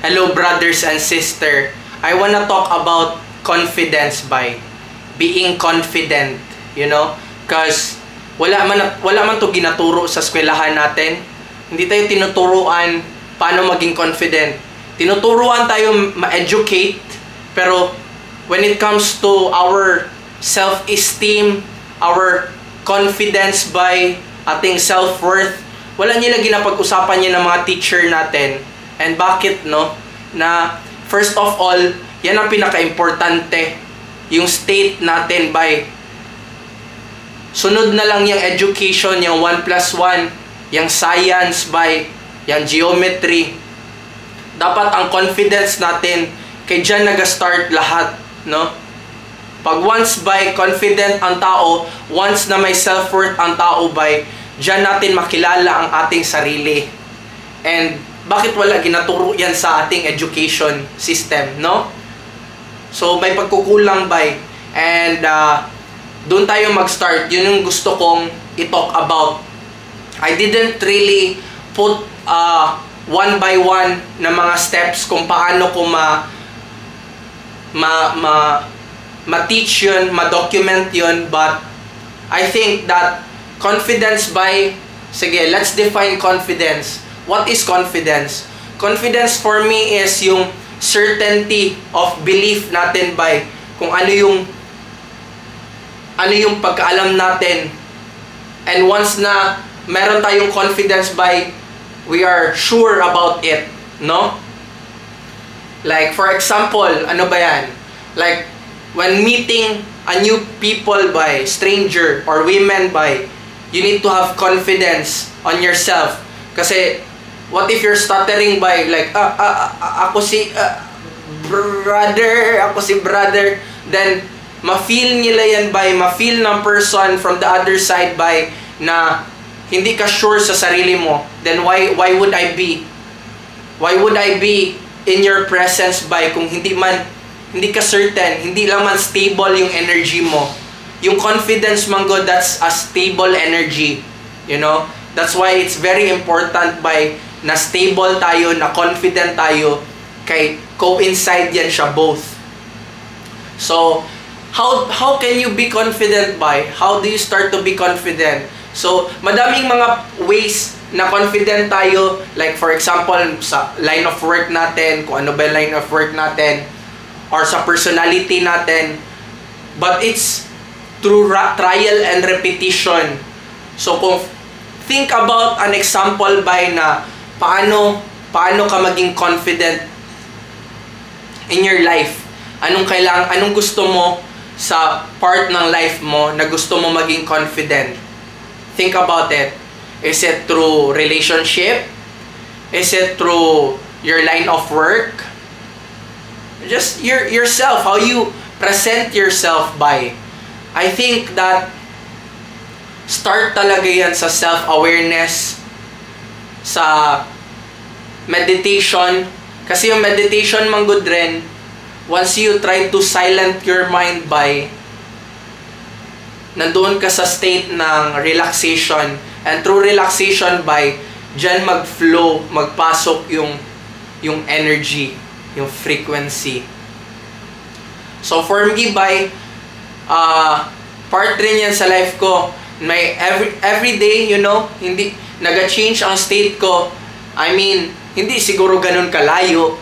Hello brothers and sister. I wanna talk about confidence by being confident, you know? Cause wala man to ginaturo sa eskwelahan natin. Hindi tayo tinuturuan paano maging confident. Tinuturuan tayo ma-educate, pero when it comes to our self-esteem, our confidence by ating self-worth, wala nila ginapag-usapan niya ng mga teacher natin. And bakit, no? Na first of all, yan ang pinaka-importante, yung state natin by sunod na lang yung education, yung 1+1, yung science by yung geometry. Dapat ang confidence natin kay dyan nag-start lahat, no? Pag once by confident ang tao, once na may self-worth ang tao by, dyan natin makilala ang ating sarili. And bakit wala ginaturo yan sa ating education system, no? So may pagkukulang by, and doon tayo mag-start. Yun yung gusto kong i-talk about. I didn't really put one by one na mga steps kung paano ko ma-teach yun, ma-document yun, but I think that confidence by, sige, let's define confidence. What is confidence? Confidence for me is yung certainty of belief natin by kung ano yung pagkaalam natin. And once na meron tayong confidence by, we are sure about it, no? Like for example, ano ba yan? Like when meeting a new people by, stranger or women by, you need to have confidence on yourself. Kasi what if you're stuttering by like ako si brother, then ma-feel nila yan by, ma-feel ng person from the other side by na hindi ka sure sa sarili mo. Then why would I be in your presence by kung hindi ka certain, hindi lang man stable yung energy mo. Yung confidence man go, that's a stable energy, you know? That's why it's very important by na stable tayo, na confident tayo, kay coincide yan siya both. So, how can you be confident by? How do you start to be confident? So, madaming mga ways na confident tayo, like for example, sa line of work natin, kung ano ba yung line of work natin, or sa personality natin, but it's through trial and repetition. So, kung think about an example by na paano ka maging confident in your life. Anong gusto mo sa part ng life mo na gusto mo maging confident? Think about it. Is it through relationship? Is it through your line of work? Just yourself, how you present yourself by. I think that start talaga yan sa self-awareness, sa meditation. Kasi yung meditation man good rin, once you try to silent your mind by, nandoon ka sa state ng relaxation, and through relaxation by, dyan mag-flow, magpasok yung energy, yung frequency. So for me by, part rin yan sa life ko. May every day, you know, hindi nag-change ang state ko. I mean, hindi siguro ganun kalayo,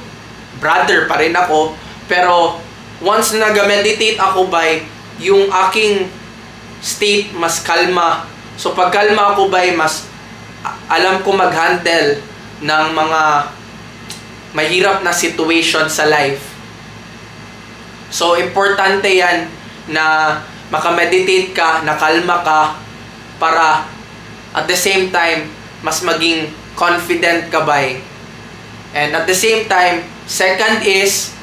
brother pa rin ako, pero once na nag-meditate ako by, yung aking state mas kalma. So pag kalma ako by, mas alam ko mag-handle ng mga mahirap na situation sa life. So importante yan na makameditate ka, nakalma ka, para at the same time mas maging confident ka by. And at the same time, second is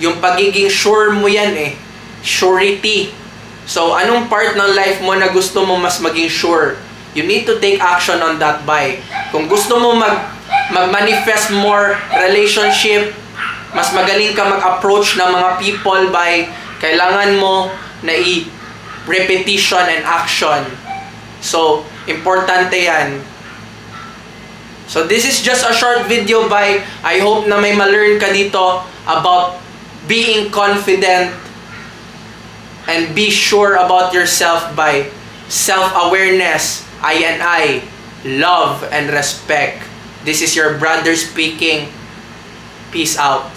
yung pagiging sure mo yan surety. So anong part ng life mo na gusto mo mas maging sure? You need to take action on that by. Kung gusto mo mag-manifest more relationship, mas magaling ka mag-approach ng mga people by, kailangan mo na repetition and action. So importante yan. So this is just a short video by. I hope na may ma-learn ka dito about being confident and be sure about yourself by self-awareness, I, love, and respect. This is your brother speaking. Peace out.